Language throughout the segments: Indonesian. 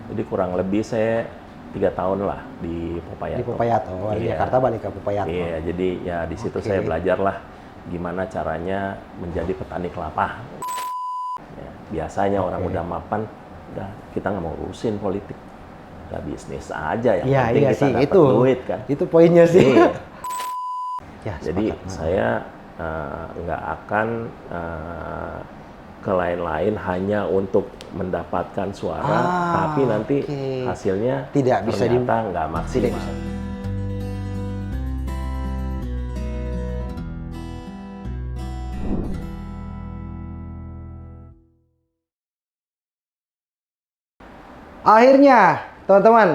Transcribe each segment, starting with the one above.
Jadi kurang lebih saya 3 tahun lah di Di Popayato. Popayato, dari Iya. Jakarta balik ke Popayato. Iya, jadi ya di situ Oke. saya belajar lah gimana caranya menjadi petani kelapa. Ya, biasanya orang Oke. udah mapan, udah kita nggak mau urusin politik, udah bisnis aja yang Iya, penting iya kita sih, dapat itu. duit kan. Itu poinnya sih. Iya. Ya, Jadi sepakat. saya nggak akan ke lain-lain hanya untuk mendapatkan suara, tapi nanti oke. hasilnya Tidak bisa ternyata nggak tidak maksimal. bisa. Akhirnya, teman-teman,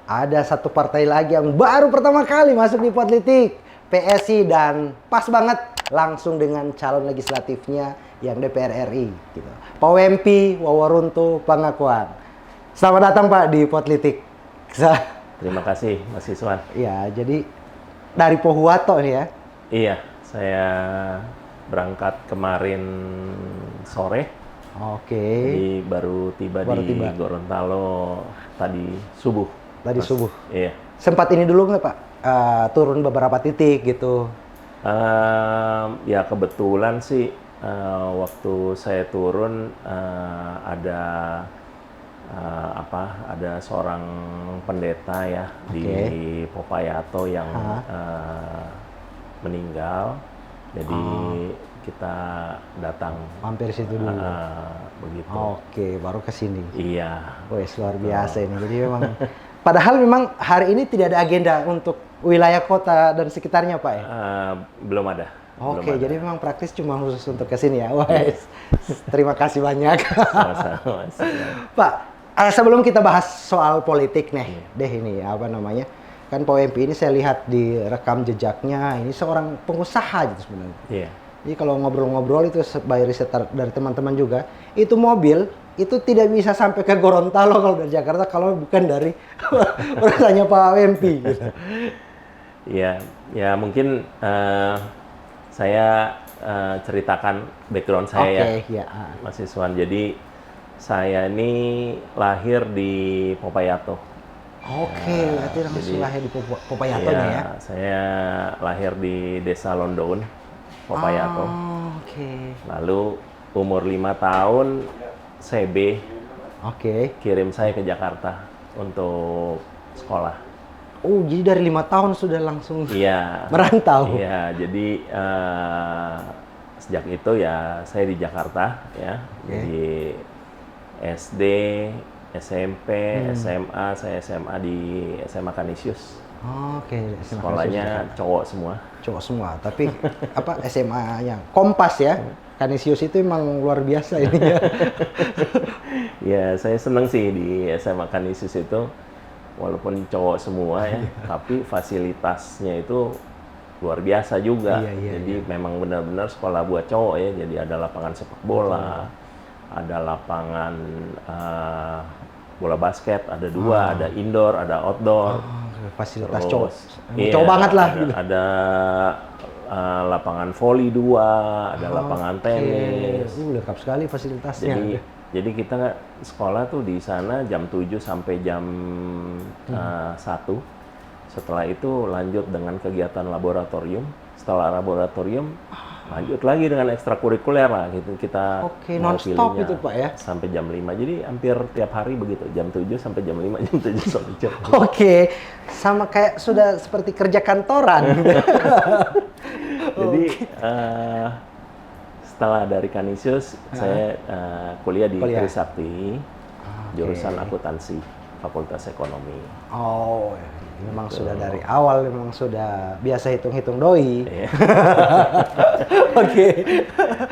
ada satu partai lagi yang baru pertama kali masuk di politik, PSI, dan pas banget langsung dengan calon legislatifnya yang DPR RI gitu. Pak Wempi Waworuntu Pangakuan. Selamat datang Pak di politik. Terima kasih, Mas Iswan. Ya, jadi dari Pohuwato nih ya. Iya, saya berangkat kemarin sore, Oke. jadi baru tiba Baru di tiba. Gorontalo tadi subuh. Tadi Mas. subuh. Iya. Sempat ini dulu nggak Pak? Turun beberapa titik gitu. Ya kebetulan sih waktu saya turun ada seorang pendeta ya di Popayato yang meninggal, jadi kita datang Mampir situ dulu. begitu. Oke, baru ke sini. Iya, Wes, luar biasa ini. Jadi memang padahal memang hari ini tidak ada agenda untuk wilayah kota dan sekitarnya, Pak ya. belum ada. Oke, belum ada. jadi memang praktis cuma khusus untuk ke sini ya. Wes. Terima kasih banyak. Sama-sama, Mas. Pak, sebelum kita bahas soal politik nih, ini apa namanya? Kan Pak Wempi ini saya lihat di rekam jejaknya, ini seorang pengusaha gitu sebenarnya. Iya. Jadi kalau ngobrol-ngobrol itu by riset dari teman-teman juga, itu mobil itu tidak bisa sampai ke Gorontalo kalau dari Jakarta kalau bukan dari perusahaannya Pak Wempi gitu. Iya, ya mungkin saya ceritakan background saya ya, ya. Mas Iswan. Jadi saya ini lahir di Popayato. Oke, berarti langsung lahir di Popayatonya ya. Saya lahir di Desa Londoun, Popayato. Oke. Lalu umur 5 tahun CB kirim saya ke Jakarta untuk sekolah. Oh, jadi dari 5 tahun sudah langsung Iya. merantau. Iya, jadi sejak itu ya saya di Jakarta ya. Jadi SD, SMP, SMA, saya SMA di SMA Kanisius. Oke, Sekolahnya cowok semua. cowok semua, tapi apa SMA-nya Kompas ya. Kanisius itu emang luar biasa ini ya. Ya, saya seneng sih di SMA Kanisius itu, walaupun cowok semua ya, tapi fasilitasnya itu luar biasa juga. Jadi memang benar-benar sekolah buat cowok ya. Jadi ada lapangan sepak bola, ada lapangan bola basket, ada 2, ada indoor, ada outdoor. Fasilitas Terus, cowok, cowok banget lah. Ada lapangan voli 2, ada lapangan tenis. Lengkap sekali fasilitasnya. Jadi kita sekolah tuh di sana jam 7 sampai jam 1. Setelah itu lanjut dengan kegiatan laboratorium. Setelah laboratorium lanjut lagi dengan ekstrakurikuler lah gitu. Kita Oke, non-stop itu Pak ya? Sampai jam 5. Jadi hampir tiap hari begitu. Jam 7 sampai jam 5, jam 7 sampai jam 5. Oke, sama kayak sudah seperti kerja kantoran. Jadi setelah dari Kanisius, saya kuliah di Trisakti, jurusan akuntansi, Fakultas Ekonomi. Oh, memang sudah dari awal memang sudah biasa hitung-hitung doi. Oke.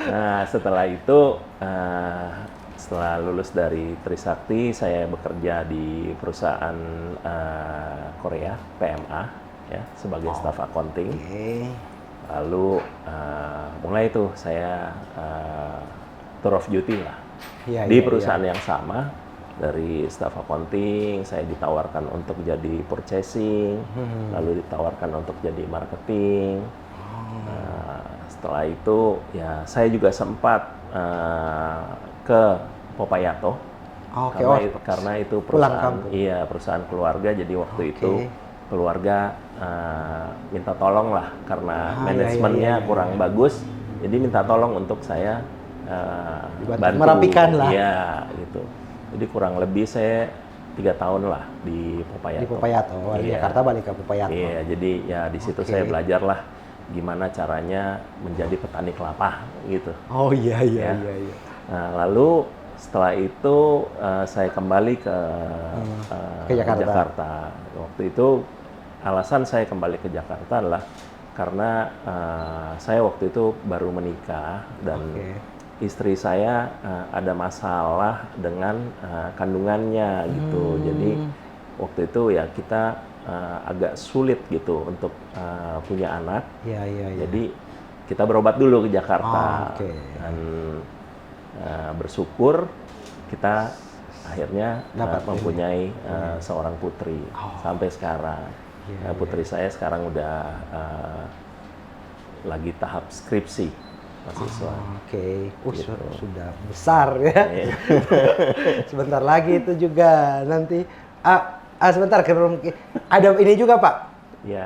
Nah, setelah itu, setelah lulus dari Trisakti, saya bekerja di perusahaan Korea, PMA, ya, sebagai staf accounting. Lalu mulai itu saya tour of duty lah di perusahaan yang sama. Dari staff accounting saya ditawarkan untuk jadi purchasing, lalu ditawarkan untuk jadi marketing. Setelah itu ya saya juga sempat ke Popayato Oke, karena itu pulang perusahaan, kampung. iya perusahaan keluarga. Jadi waktu itu keluarga minta tolong lah karena manajemennya kurang bagus. Jadi minta tolong untuk saya bantu merapikan lah. Iya, gitu. Jadi kurang lebih saya 3 tahun lah di Popayato. Di Popayato, di Jakarta balik ke Popayato. Iya, jadi ya di situ saya belajar lah gimana caranya menjadi petani kelapa gitu. Oh iya. Nah, lalu setelah itu saya kembali ke Jakarta. Waktu itu alasan saya kembali ke Jakarta adalah karena saya waktu itu baru menikah dan istri saya ada masalah dengan kandungannya gitu. Jadi waktu itu ya kita agak sulit gitu untuk punya anak. Jadi kita berobat dulu ke Jakarta dan bersyukur kita akhirnya mempunyai seorang putri sampai sekarang. Putri saya sekarang udah lagi tahap skripsi. Mahasiswa. Gitu. Sudah besar ya. Sebentar lagi itu juga nanti. Sebentar, ada ini juga Pak.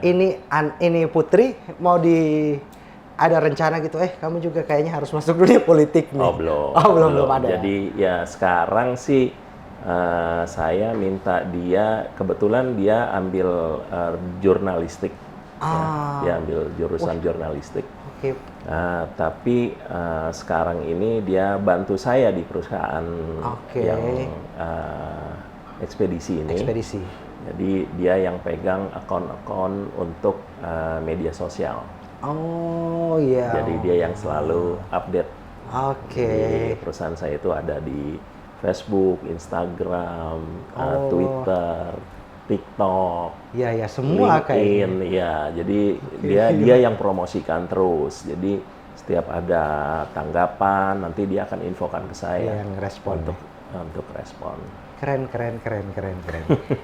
Ini Putri mau ada rencana gitu. Kamu juga kayaknya harus masuk dunia politik nih. Belum ada. Jadi ya sekarang sih saya minta dia, kebetulan dia ambil jurnalistik. Dia ambil jurusan jurnalistik. Tapi sekarang ini dia bantu saya di perusahaan yang ekspedisi ini. Jadi dia yang pegang akun-akun untuk media sosial. Jadi dia yang selalu update. Di perusahaan saya itu ada di Facebook, Instagram, Twitter, TikTok, semua LinkedIn, jadi dia yang promosikan terus. Jadi setiap ada tanggapan nanti dia akan infokan ke saya untuk respon. Keren.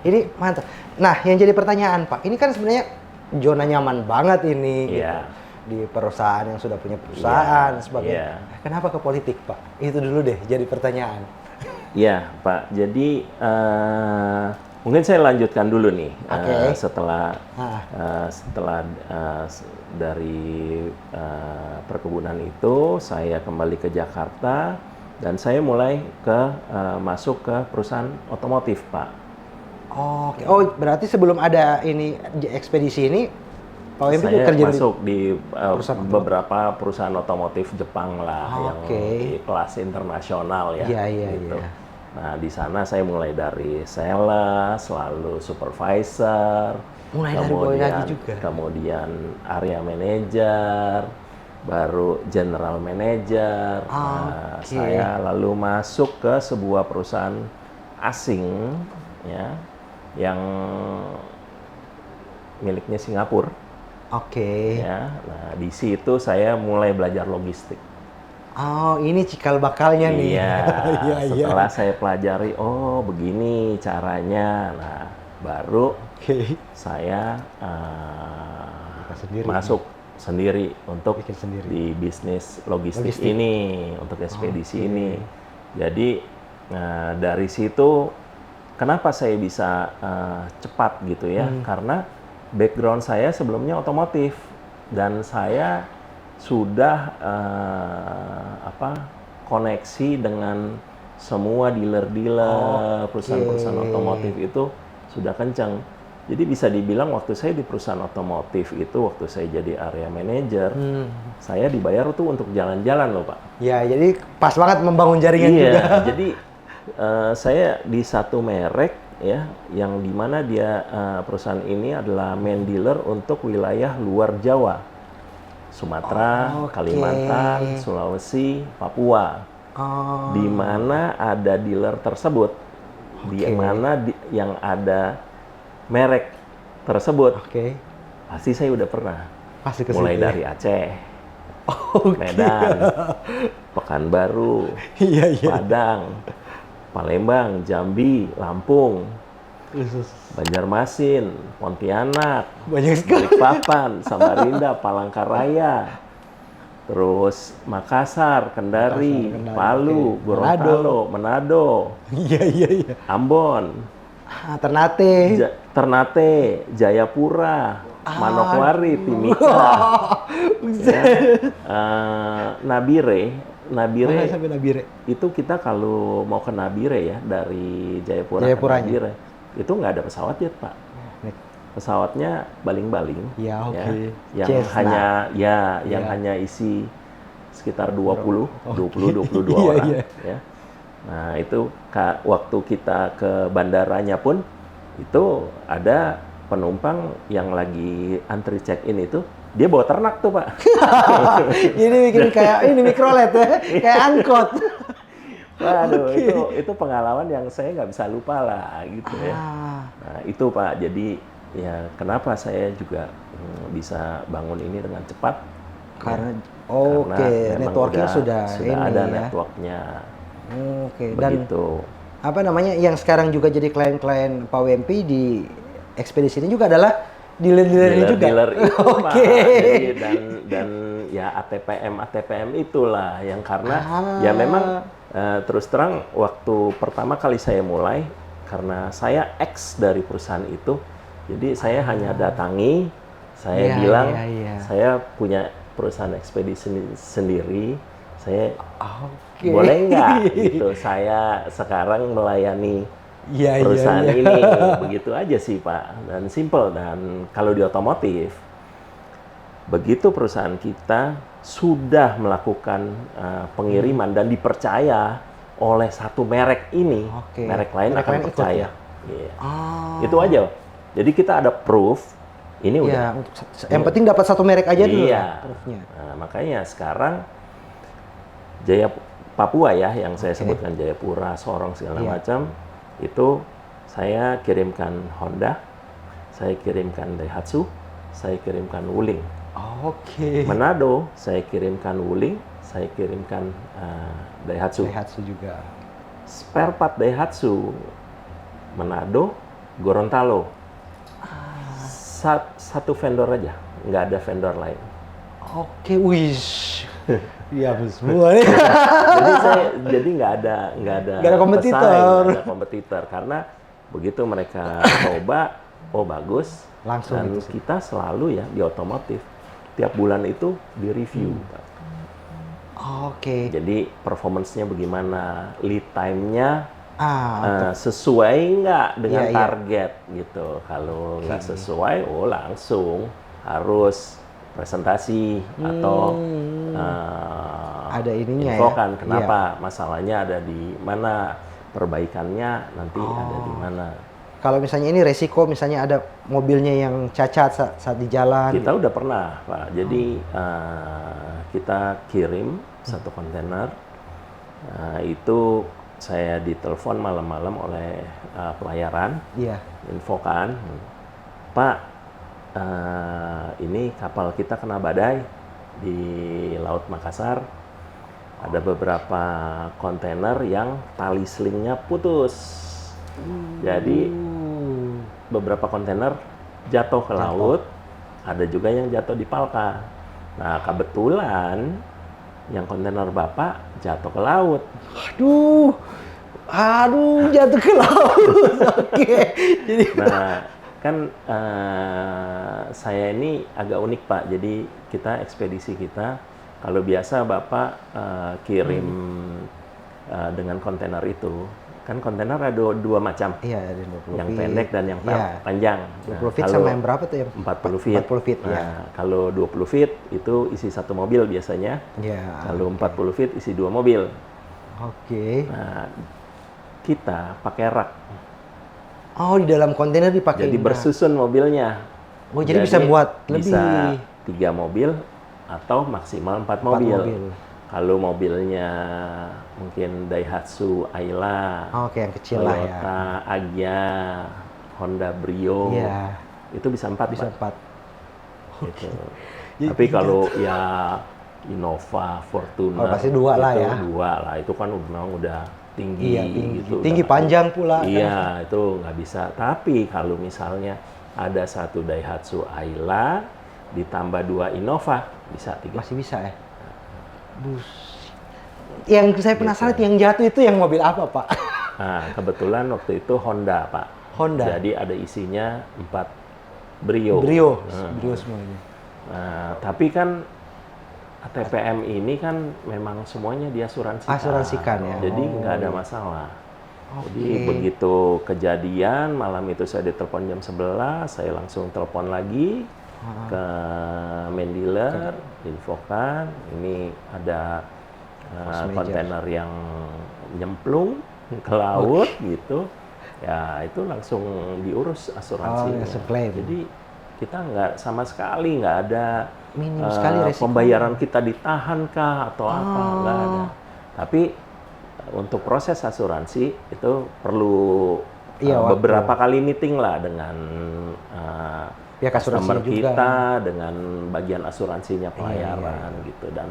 Ini mantap. Nah, yang jadi pertanyaan Pak, ini kan sebenarnya zona nyaman banget ini. Di perusahaan yang sudah punya perusahaan sebagainya. Kenapa ke politik Pak? Itu dulu deh jadi pertanyaan. Iya Pak, jadi mungkin saya lanjutkan dulu nih. Setelah dari perkebunan itu, saya kembali ke Jakarta dan saya mulai masuk ke perusahaan otomotif, Pak. Berarti sebelum ada ini ekspedisi ini, Pak Wempi saya kerja masuk di beberapa perusahaan otomotif Jepang lah, yang di kelas internasional ya. Gitu. Nah, di sana saya mulai dari sales, lalu supervisor, kemudian area manager, baru general manager. Saya lalu masuk ke sebuah perusahaan asing ya, yang miliknya Singapura. Nah, di situ saya mulai belajar logistik. Ini cikal bakalnya nih. Setelah saya pelajari, begini caranya. Nah, baru saya masuk sendiri untuk di bisnis logistik ini, untuk ekspedisi ini. Jadi dari situ, kenapa saya bisa cepat gitu ya? Karena background saya sebelumnya otomotif dan saya sudah koneksi dengan semua dealer-dealer, perusahaan-perusahaan otomotif itu sudah kencang. Jadi bisa dibilang waktu saya di perusahaan otomotif itu, waktu saya jadi area manager, saya dibayar tuh untuk jalan-jalan loh Pak. Jadi pas banget membangun jaringan juga. Jadi saya di satu merek ya, yang dimana dia perusahaan ini adalah main dealer untuk wilayah luar Jawa. Sumatera, Kalimantan, Sulawesi, Papua, di mana ada dealer tersebut, di mana yang ada merek tersebut, pasti saya udah pernah. Mulai dari Aceh, Medan, Pekanbaru, Padang, Palembang, Jambi, Lampung, Banjarmasin, Pontianak, Balikpapan, Samarinda, Palangkaraya, terus Makassar, Kendari, Palu, oke. Gorontalo, Manado, Iya, iya, iya. Ambon, Ternate. Ternate, Jayapura, Manokwari, Timika, ya. Nabire, Mana sampai Nabire? itu kita kalau mau ke Nabire ya dari Jayapura ke Jayapuranya. Nabire itu nggak ada pesawat jet Pak. Pesawatnya baling-baling, Ya, oke. yang Cessna. hanya Ya. yang hanya isi sekitar 22 Iya, orang, iya. ya. Nah itu waktu kita ke bandaranya pun itu ada penumpang yang lagi antri check-in itu dia bawa ternak tuh Pak. Ini bikin kayak ini mikrolet ya, kayak angkot. Waduh, itu pengalaman yang saya nggak bisa lupa lah gitu ya. Nah itu Pak, jadi ya kenapa saya juga bisa bangun ini dengan cepat? Karena Karena memang networknya sudah ini ada ya. networknya. Oke, dan Begitu. apa namanya yang sekarang juga jadi klien-klien Pak WMP di ekspedisi ini juga adalah dealer-dealernya juga. Dealer itu Pak. Oke. Jadi, dan ya ATPM itulah yang karena ya memang terus terang waktu pertama kali saya mulai karena saya ex dari perusahaan itu, jadi saya hanya datangi, saya bilang saya punya perusahaan ekspedisi sendiri, saya boleh nggak gitu saya sekarang melayani perusahaan ini, begitu aja sih Pak, dan simple. Dan kalau di otomotif begitu perusahaan kita sudah melakukan pengiriman dan dipercaya oleh satu merek ini, merek lain akan percaya. Iya. Itu aja. Jadi kita ada proof. Ini udah. Yang penting dapat satu merek aja dulu. Iya. Nah, makanya sekarang Papua ya, yang saya sebutkan Jayapura, Sorong segala macam, itu saya kirimkan Honda, saya kirimkan Daihatsu, saya kirimkan Wuling. Manado, saya kirimkan Wuling, saya kirimkan Daihatsu. Daihatsu juga. Spare part Daihatsu, Manado, Gorontalo. Satu vendor aja, nggak ada vendor lain. Wish. Iya, semua nih. jadi nggak ada kompetitor. Pesaing, nggak ada kompetitor karena begitu mereka coba, oh bagus, langsung dan gitu kita selalu ya di otomotif tiap bulan itu di review. Jadi performance-nya bagaimana, lead time-nya sesuai nggak dengan target gitu. Kalau nggak sesuai, langsung harus presentasi atau ada ininya infokan kenapa masalahnya ada di mana, perbaikannya nanti ada di mana. Kalau misalnya ini resiko, misalnya ada mobilnya yang cacat saat di jalan. Kita udah pernah Pak, jadi kita kirim satu kontainer, itu saya ditelepon malam-malam oleh pelayaran, infokan, Pak, ini kapal kita kena badai di Laut Makassar, ada beberapa kontainer yang tali selingnya putus, jadi beberapa kontainer jatuh ke laut, ada juga yang jatuh di Palka. Nah kebetulan yang kontainer Bapak jatuh ke laut. Aduh, jatuh ke laut. Jadi nah kan saya ini agak unik Pak. Jadi kita ekspedisi kita kalau biasa Bapak kirim dengan kontainer itu, kan kontainer ada dua macam. Iya, ada 20 yang feet. pendek dan yang panjang. 20 feet sama yang berapa tuh ya? 40 feet. 40 feet, Kalau 20 feet itu isi satu mobil biasanya. Kalau 40 feet isi 2 mobil. Nah, kita pakai rak. Di dalam kontainer dipakai. Jadi bersusun mobilnya. Jadi bisa buat lebih. Bisa 3 mobil atau maksimal 4 mobil. Kalau mobilnya mungkin Daihatsu Ayla, yang kecil lah ya. Toyota Agya, Honda Brio, itu bisa 4. Bisa 4. Gitu. Tapi kalau ya Innova, Fortuner, pasti 2 lah ya. 2 lah, itu kan memang udah tinggi, gitu. Tinggi panjang pula. Iya, itu nggak bisa. Tapi kalau misalnya ada satu Daihatsu Ayla ditambah 2 Innova, bisa 3. Masih bisa ya? Bus. Yang saya penasaran Gitu. yang jatuh itu yang mobil apa, Pak? Nah, kebetulan waktu itu Honda, Pak. Honda. Jadi ada isinya 4 Brio. Brio semuanya. Nah, tapi kan TPM ini kan memang semuanya diasuransikan. Asuransikan ya. Jadi nggak ada masalah. Jadi Oke. begitu kejadian, malam itu saya ditelepon jam 11, saya langsung telepon lagi ke main dealer, infokan, ini ada kontainer yang nyemplung ke laut gitu. Ya itu langsung diurus asuransinya. langsung klaim. Jadi kita nggak sama sekali nggak ada Minim sekali resiko. pembayaran kita ditahan kah atau apa, nggak ada. Tapi untuk proses asuransi itu perlu beberapa kali meeting lah dengan pihak customer asuransi juga. kita, dengan bagian asuransinya pelayaran gitu, dan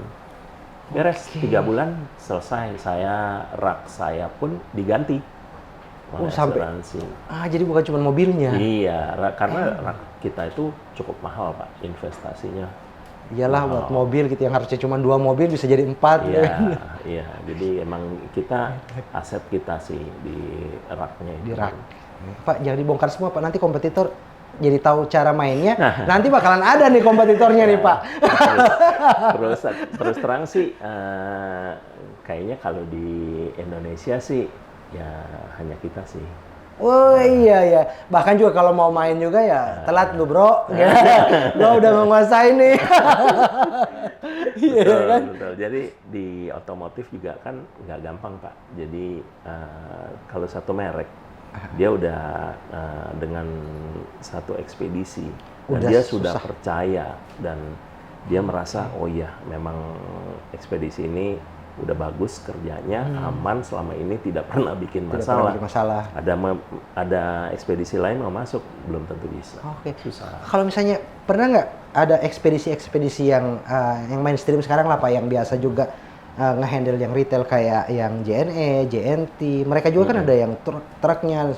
beres 3 bulan selesai. Rak saya pun diganti oleh asuransi. Jadi bukan cuma mobilnya. Iya, karena rak kita itu cukup mahal, Pak, investasinya. Iyalah buat mobil gitu yang harusnya cuma 2 mobil bisa jadi 4. Iya, iya. Jadi emang kita aset kita sih di raknya itu. Di rak. Pak, jangan dibongkar semua, Pak. Nanti kompetitor jadi tahu cara mainnya. Nanti bakalan ada nih kompetitornya nih, Pak. Terus terang sih, kayaknya kalau di Indonesia sih ya hanya kita sih. Oh iya. Bahkan juga kalau mau main juga ya telat lu, Bro. Gua udah menguasai nih. Betul. Jadi di otomotif juga kan nggak gampang, Pak. Jadi kalau satu merek dia udah dengan satu ekspedisi dan dia sudah percaya dan dia merasa oh iya memang ekspedisi ini udah bagus kerjanya, aman selama ini, tidak pernah bikin masalah. Ada ekspedisi lain mau masuk belum tentu bisa. Oke. Susah. Kalau misalnya pernah nggak ada ekspedisi yang mainstream sekarang lah, Pak, yang biasa juga ngehandle yang retail kayak yang JNE, JNT, mereka juga kan ada yang truknya.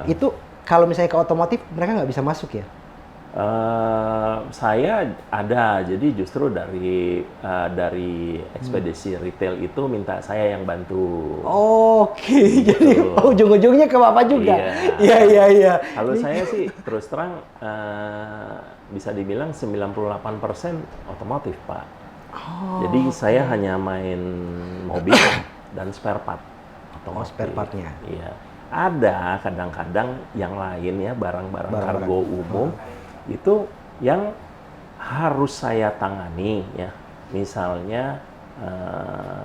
Itu kalau misalnya ke otomotif mereka nggak bisa masuk ya? Saya ada, jadi justru dari ekspedisi retail itu minta saya yang bantu. Oke, jadi ujung-ujungnya ke Bapak juga. Iya. Kalau saya sih terus terang bisa dibilang 98% otomotif, Pak. Jadi saya hanya main mobil dan spare part. Spare partnya. Iya. Ada kadang-kadang yang lain ya, barang-barang kargo umum itu yang harus saya tangani ya, misalnya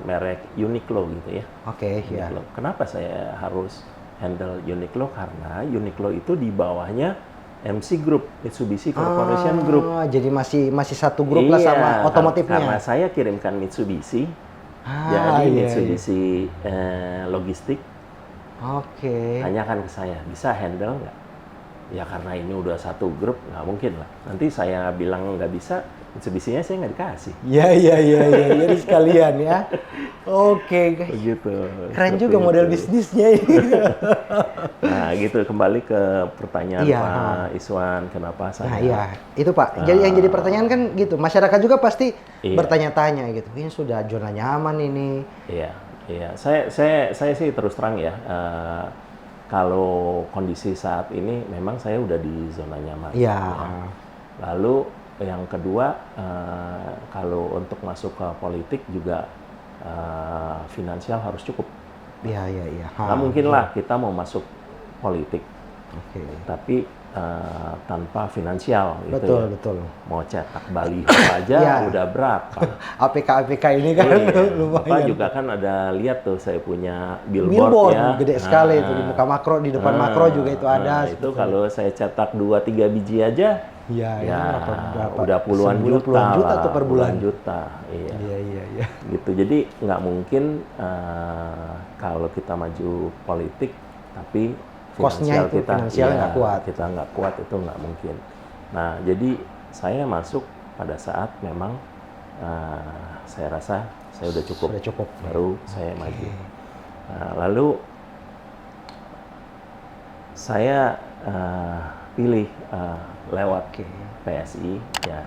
merek Uniqlo gitu ya. Oke, ya. Kenapa saya harus handle Uniqlo? Karena Uniqlo itu di bawahnya MC Group, Mitsubishi Corporation Group. Jadi masih satu grup lah sama otomotifnya. Karena saya kirimkan Mitsubishi, jadi Mitsubishi logistik. Oke. Tanyakan ke saya, bisa handle nggak? Ya karena ini udah satu grup, nggak mungkin lah. Nanti saya bilang nggak bisa, Mitsubishi-nya saya nggak dikasih. Iya. Jadi sekalian ya. Oke. Begitu. Keren juga model bisnisnya ini. Nah gitu, kembali ke pertanyaan Pak Iswan, kenapa saya... Nah iya, itu Pak. Jadi yang jadi pertanyaan kan gitu, masyarakat juga pasti bertanya-tanya gitu. Ini sudah zona nyaman ini. Iya. Saya sih terus terang ya. Kalau kondisi saat ini memang saya udah di zona nyaman. Iya. Ya. Lalu yang kedua, kalau untuk masuk ke politik juga finansial harus cukup. Iya. Nggak mungkin lah kita mau masuk politik, tapi tanpa finansial. Betul. Mau cetak baliho aja udah berapa? APK ini kan lumayan. Bapak juga kan ada lihat tuh, saya punya billboard ya. Gede sekali itu di muka makro, di depan makro juga itu ada. Itu kalau saya cetak 2-3 biji aja, berapa? Udah puluhan juta tuh per bulan. Iya. Gitu. Jadi nggak mungkin kalau kita maju politik tapi finansial nggak kuat. Kita nggak kuat, itu nggak mungkin. Nah, jadi saya masuk pada saat memang saya rasa saya udah cukup. Baru saya maju. Nah, lalu saya pilih lewat PSI ya,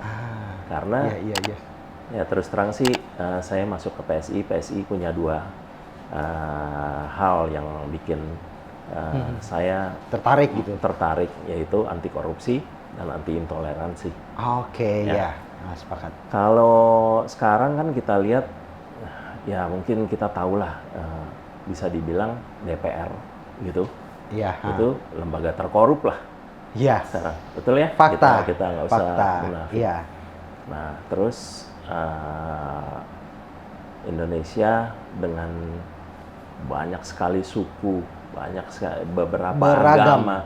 karena Ya terus terang sih saya masuk ke PSI. PSI punya dua hal yang bikin saya Tertarik gitu. tertarik, yaitu anti korupsi dan anti intoleransi. Oke, Ya. ya. Nah, sepakat. Kalau sekarang kan kita lihat, ya mungkin kita tahulah bisa dibilang DPR gitu, Iya. itu lembaga terkorup lah Iya. sekarang, betul ya? Fakta. Kita nggak usah Fakta. munafik. Iya. Nah terus Indonesia dengan banyak sekali suku, banyak sekali beberapa Beragam. agama,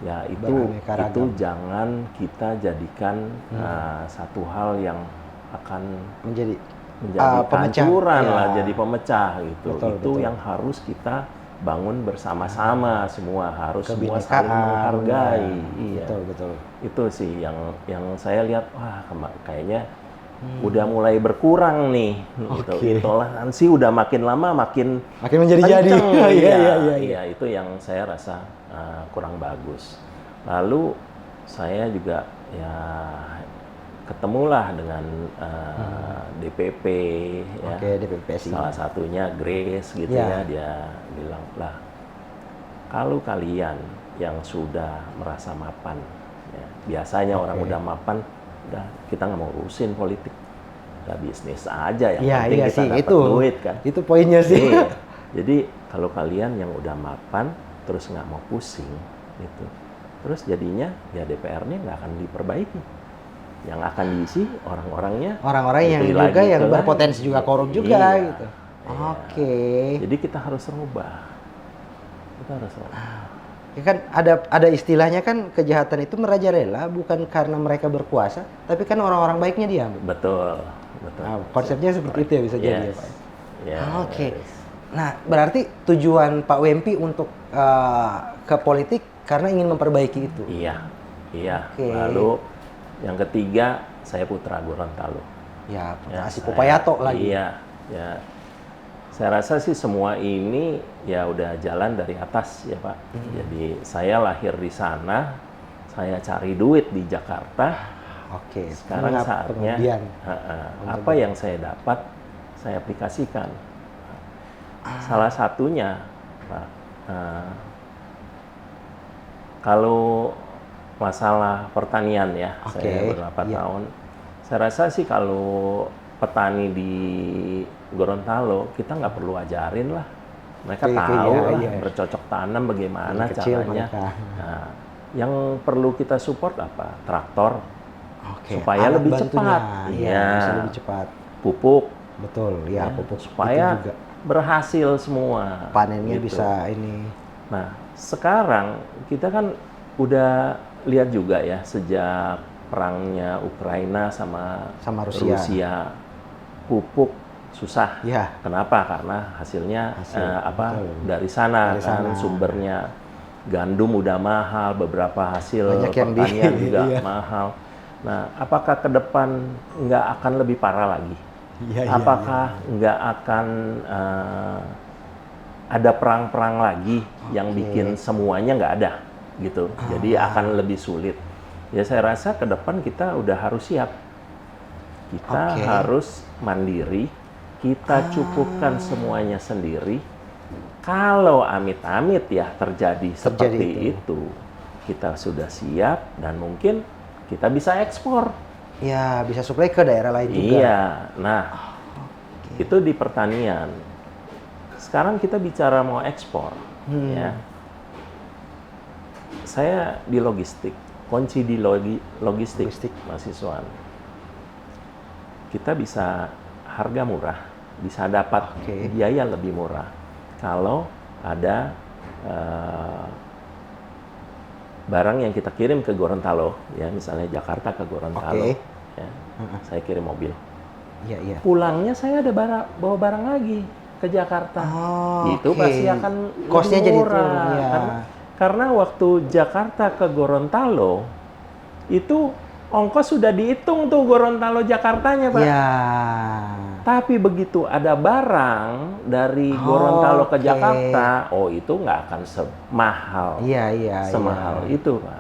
ya itu Beraneka ragam. jangan kita jadikan satu hal yang akan Menjadi menjadi pemecah. kehancuran Ya. lah, jadi pemecah gitu. Betul, Itu betul. yang harus kita bangun bersama-sama, semua harus semua saling Kebinekaan. menghargai. Ya. Iya. Betul, betul. Itu sih yang saya lihat, wah kayaknya udah mulai berkurang nih gitu. Oke. Intoleransi udah makin lama makin menjadi-jadi. kenceng. Iya, iya. Iya, itu yang saya rasa kurang bagus. Lalu saya juga ya ketemulah dengan DPP ya. Oke, DPP PSI. Salah satunya Grace gitu Ya. ya, dia bilang, "Lah, kalau kalian yang sudah merasa mapan, ya, biasanya orang udah mapan, udah kita nggak mau urusin politik, udah bisnis aja, yang Iya, penting iya kita sih, dapat itu. duit kan." Itu poinnya sih. Iya. Jadi kalau kalian yang udah mapan terus nggak mau pusing gitu, terus jadinya ya DPR-nya nggak akan diperbaiki, yang akan diisi orang-orangnya Orang-orang yang itu juga lagi, yang itu berpotensi lagi. juga korup juga Iya, gitu. iya. Oke. Jadi kita harus rubah. Kita harus rubah. Ya kan ada istilahnya kan, kejahatan itu merajalela bukan karena mereka berkuasa, tapi kan orang-orang baiknya diambil. Betul, betul. Nah, konsepnya seperti itu ya, bisa jadi ya, Pak. Yes. Oke. Nah, berarti tujuan Pak Wempi untuk ke politik karena ingin memperbaiki itu. Iya, iya. Oke. Lalu yang ketiga, saya putra Gorontalo. Ya, Ya, si saya- Popayato lagi. Iya, ya. Saya rasa sih semua ini ya udah jalan dari atas ya Pak. Jadi saya lahir di sana, saya cari duit di Jakarta. Oke. Sekarang saatnya kemudian. apa yang saya dapat saya aplikasikan. Salah satunya Pak, kalau masalah pertanian ya, Oke, saya beberapa iya. tahun. Saya rasa sih kalau petani di Gorontalo kita nggak perlu ajarin lah, mereka Oke, tahu iya, lah iya. bercocok tanam bagaimana Dari kecil caranya. mereka. Nah, yang perlu kita support apa? Traktor, Oke. supaya alat lebih bantunya. cepat. Iya, Iya. bisa lebih cepat. pupuk, Betul, ya, ya, pupuk supaya itu juga berhasil semua. panennya gitu. bisa ini. Nah, sekarang kita kan udah lihat juga ya sejak perangnya Ukraina sama Sama Rusia. pupuk susah. Ya. Kenapa? Karena hasilnya Hasil, betul. dari sana Dari kan sana. sumbernya. Gandum udah mahal, beberapa hasil Banyak yang pertanian juga iya. mahal. Nah, apakah ke depan nggak akan lebih parah lagi? Iya, Apakah nggak akan ada perang-perang lagi yang bikin semuanya nggak ada gitu? Jadi akan lebih sulit. Ya saya rasa ke depan kita udah harus siap. Kita Oke. harus mandiri, kita cukupkan semuanya sendiri. Kalau amit-amit ya terjadi seperti itu, kita sudah siap dan mungkin kita bisa ekspor. Ya, bisa supply ke daerah lain juga. Iya, nah itu di pertanian. Sekarang kita bicara mau ekspor, ya. Saya di logistik, kunci di logistik, mahasiswa. Kita bisa harga murah, bisa dapat biaya lebih murah kalau ada barang yang kita kirim ke Gorontalo, ya misalnya Jakarta ke Gorontalo. Ya, saya kirim mobil. Iya, iya. Pulangnya saya ada bawa barang lagi ke Jakarta. Itu pasti akan Cost-nya lebih jadi murah. turun, ya. Karena waktu Jakarta ke Gorontalo itu ongkos sudah dihitung tuh Gorontalo Jakartanya, Pak. Iya. Tapi begitu ada barang dari Gorontalo ke Jakarta, itu nggak akan semahal. Semahal itu, Pak.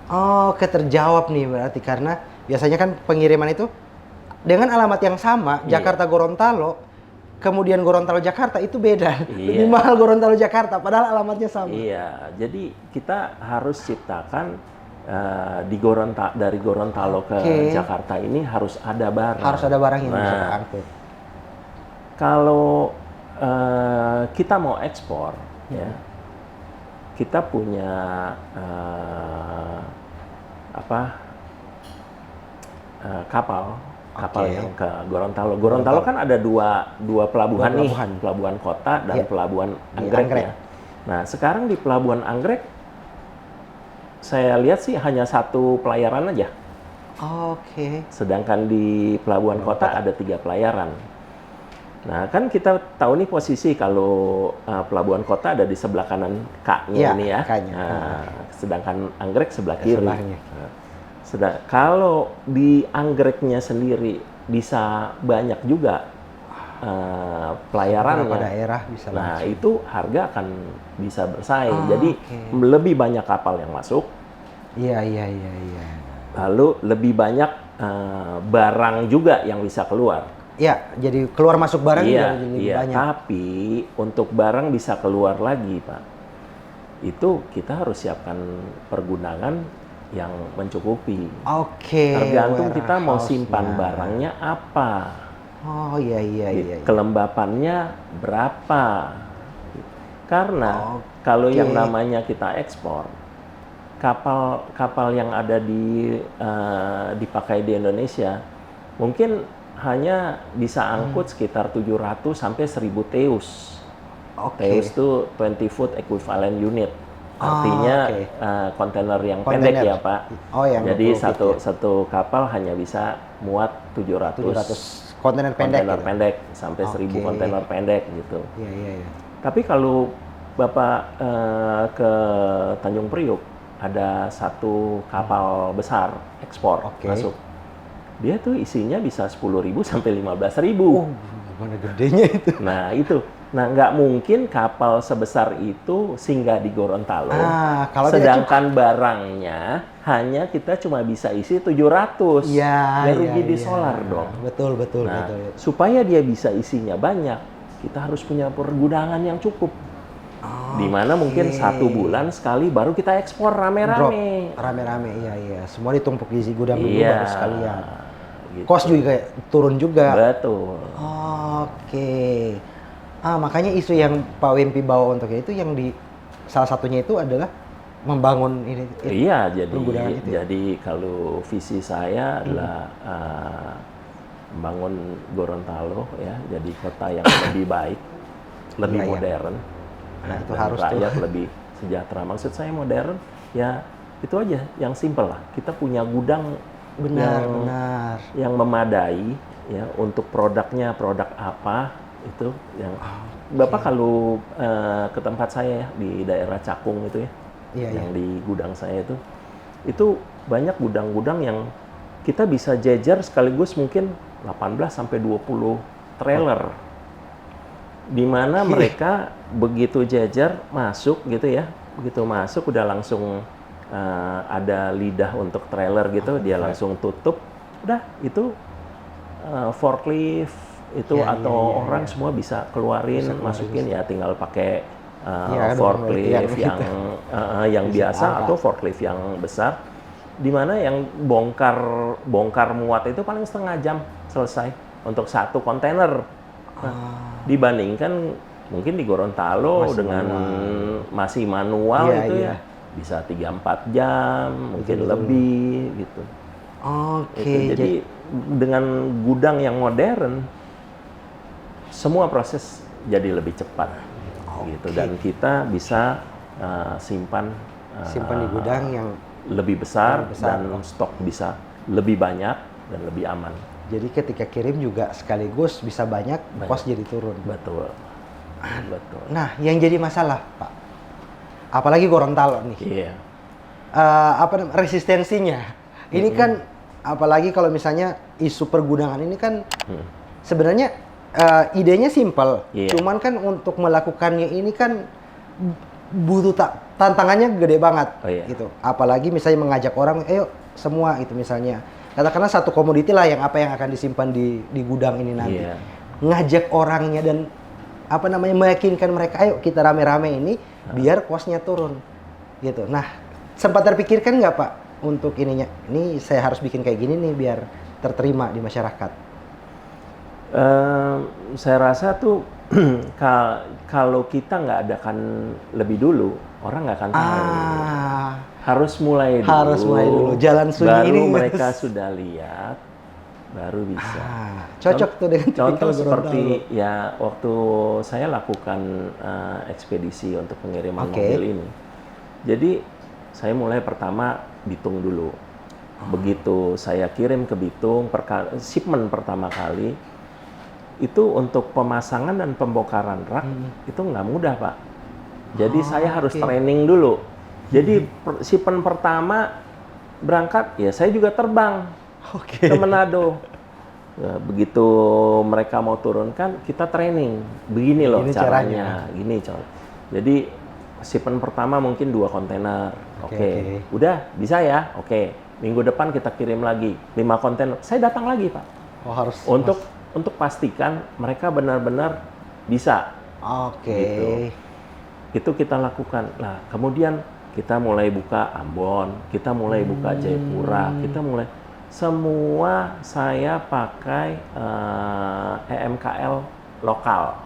Oh, terjawab nih berarti, karena biasanya kan pengiriman itu dengan alamat yang sama, Jakarta Gorontalo, kemudian Gorontalo Jakarta itu beda. Lebih mahal Gorontalo Jakarta, padahal alamatnya sama. Iya, jadi kita harus ciptakan dari Gorontalo ke Jakarta ini harus ada barang. Harus ada barang yang bisa diangkut. Kalau kita mau ekspor, ya, kita punya kapal yang ke Gorontalo. Gorontalo kan ada dua pelabuhan nih, pelabuhan kota dan pelabuhan Anggrek. Ya. Nah, sekarang di pelabuhan Anggrek, saya lihat sih hanya satu pelayaran aja. Sedangkan di pelabuhan kota ada 3 pelayaran. Nah, kan kita tahu nih posisi kalau pelabuhan kota ada di sebelah kanan K-nya ini ya. Sedangkan Anggrek sebelah kiri. Kalau di Anggreknya sendiri bisa banyak juga pelayarannya. Daerah bisa nah, itu harga akan bisa bersaing. Jadi lebih banyak kapal yang masuk. Iya. Lalu lebih banyak barang juga yang bisa keluar. Iya, jadi keluar masuk barang juga lebih banyak. Tapi untuk barang bisa keluar lagi, Pak. Itu kita harus siapkan pergunangan yang mencukupi. Tergantung kita mau simpan barangnya apa. Iya. Kelembapannya berapa? Karena kalau yang namanya kita ekspor, kapal yang ada dipakai di Indonesia mungkin hanya bisa angkut sekitar 700 sampai 1000 TEUs. TEUs itu 20 foot equivalent unit. Artinya kontainer yang pendek ya, Pak. Jadi satu kapal hanya bisa muat 700 kontainer pendek sampai 1000 kontainer pendek gitu. Iya. Tapi kalau Bapak ke Tanjung Priuk, ada satu kapal besar ekspor masuk. Dia tuh isinya bisa 10.000 sampai 15.000. Gimana gedenya itu? Nah, itu. Nah, nggak mungkin kapal sebesar itu singgah di Gorontalo. Sedangkan barangnya hanya kita cuma bisa isi 700. Ya rugi di solar dong. Betul. Supaya dia bisa isinya banyak, kita harus punya pergudangan yang cukup. Di mana mungkin 1 bulan sekali baru kita ekspor rame-rame. Iya. Semua ditumpuk di gudang dulu baru sekalian. Gitu. Kos juga turun juga. Betul. Makanya isu yang Pak Wempi bawa untuk itu yang salah satunya itu adalah membangun ini. Iya, jadi kalau visi saya adalah membangun Gorontalo ya, jadi kota yang lebih baik, lebih modern. Nah, itu dan harus rakyat lebih sejahtera. Maksud saya modern ya itu aja, yang simpel lah. Kita punya gudang yang memadai ya untuk produknya, produk apa itu yang Bapak kalau ke tempat saya ya, di daerah Cakung itu ya, yang di gudang saya itu banyak gudang-gudang yang kita bisa jejer sekaligus mungkin 18 sampai 20 trailer. Di mana mereka begitu jejer masuk gitu ya, begitu masuk udah langsung ada lidah untuk trailer gitu, dia langsung tutup, udah itu forklift itu atau orang semua bisa keluarin, masukin ya, tinggal pakai forklift yang biasa atau forklift yang besar, di mana yang bongkar muat itu paling setengah jam selesai untuk satu kontainer. Dibandingkan mungkin di Gorontalo masih manual itu ya bisa 3-4 jam mungkin lebih gitu. Jadi dengan gudang yang modern semua proses jadi lebih cepat gitu, dan kita bisa simpan di gudang yang lebih besar dan stok bisa lebih banyak dan lebih aman. Jadi ketika kirim juga sekaligus bisa banyak. Kos jadi turun. Betul. Nah, yang jadi masalah, Pak, apalagi Gorontalo nih. Resistensinya. Ini kan apalagi kalau misalnya isu pergudangan ini kan sebenarnya idenya simpel. Cuman kan untuk melakukannya ini kan butuh tantangannya gede banget gitu. Apalagi misalnya mengajak orang, ayo semua itu misalnya katakanlah satu komoditi lah yang akan disimpan di gudang ini nanti. Iya. Ngajak orangnya dan meyakinkan mereka, ayo kita rame-rame ini biar kosnya turun gitu. Nah, sempat terpikirkan nggak Pak untuk ininya, ini saya harus bikin kayak gini nih biar terterima di masyarakat? Saya rasa tuh kalau kita nggak adakan lebih dulu, orang nggak akan tahu. Harus mulai dulu. Jalan sunyi baru ini mereka sudah lihat, baru bisa. Cocok tuh dengan contoh seperti ya waktu saya lakukan ekspedisi untuk pengiriman mobil ini. Jadi saya mulai pertama Bitung dulu. Begitu saya kirim ke Bitung, shipment pertama kali itu untuk pemasangan dan pembongkaran rak itu nggak mudah Pak. Jadi saya harus training dulu. Jadi shipment pertama berangkat ya saya juga terbang ke Manado. Ya, begitu mereka mau turunkan kita training. Begini loh caranya. Gini coy. Jadi shipment pertama mungkin 2 kontainer. Oke. Udah bisa ya? Oke. Minggu depan kita kirim lagi 5 kontainer. Saya datang lagi Pak. Harus untuk pastikan mereka benar-benar bisa. Gitu. Itu kita lakukan. Nah, kemudian kita mulai buka Ambon, kita mulai buka Jayapura, kita mulai semua saya pakai EMKL lokal.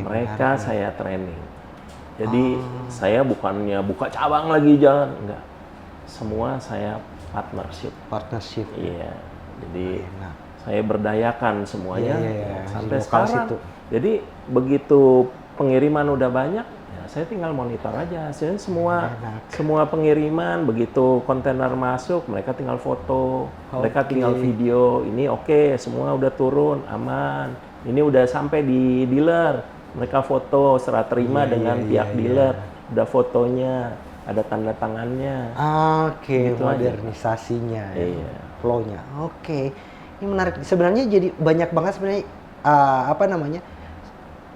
Mereka saya training. Jadi saya bukannya buka cabang lagi jalan, enggak. Semua saya partnership. Iya. Jadi saya berdayakan semuanya sampai sekarang. Jadi begitu pengiriman udah banyak, ya saya tinggal monitor aja. Saya semua pengiriman begitu kontainer masuk, mereka tinggal foto, mereka tinggal video. Ini semua udah turun aman. Ini udah sampai di dealer, mereka foto serah terima dengan pihak dealer, udah fotonya, ada tanda tangannya. Gitu modernisasinya, flow-nya. Ini menarik. Sebenarnya jadi banyak banget sebenarnya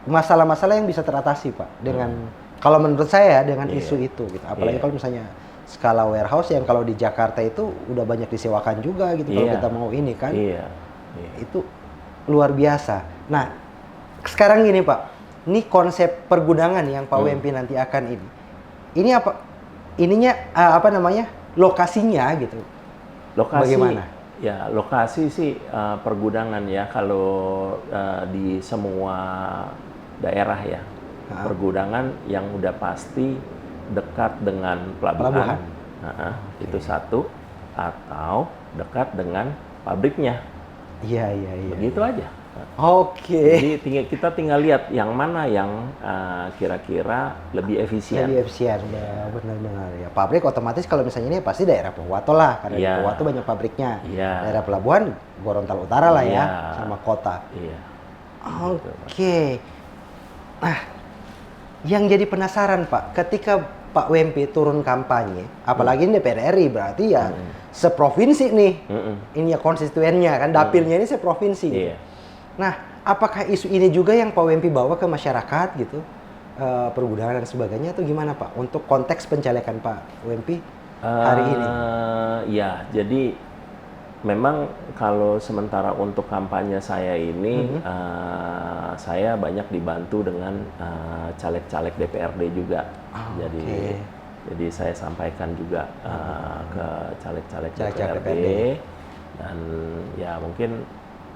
masalah-masalah yang bisa teratasi Pak dengan kalau menurut saya dengan isu itu gitu. Apalagi kalau misalnya skala warehouse yang kalau di Jakarta itu udah banyak disewakan juga gitu kalau kita mau ini kan. Itu luar biasa. Nah, sekarang gini Pak. Ini konsep pergudangan yang Pak WMP nanti akan ini. Ini apa? Ininya lokasinya gitu. Lokasi bagaimana? Ya, lokasi sih pergudangan ya kalau di semua daerah ya. Pergudangan yang udah pasti dekat dengan pelabuhan. Itu satu, atau dekat dengan pabriknya. Iya. Begitu aja. Jadi kita tinggal lihat yang mana yang kira-kira lebih efisien. Ya, benar-benar ya. Pabrik otomatis kalau misalnya ini pasti daerah Pohuwato lah, karena di Pohuwato banyak pabriknya. Daerah pelabuhan Gorontalo Utara lah ya, sama kota. Nah, yang jadi penasaran Pak, ketika Pak WMP turun kampanye, apalagi ini DPR RI berarti ya seprovinsi nih, ini ya konstituennya kan, dapilnya ini seprovinsi. Nah, apakah isu ini juga yang Pak WMP bawa ke masyarakat gitu, pergudangan dan sebagainya, atau gimana Pak untuk konteks pencalekan Pak WMP hari ini? Ya, jadi memang kalau sementara untuk kampanye saya ini, saya banyak dibantu dengan caleg-caleg DPRD juga. Jadi saya sampaikan juga ke caleg-caleg DPRD. Dan ya mungkin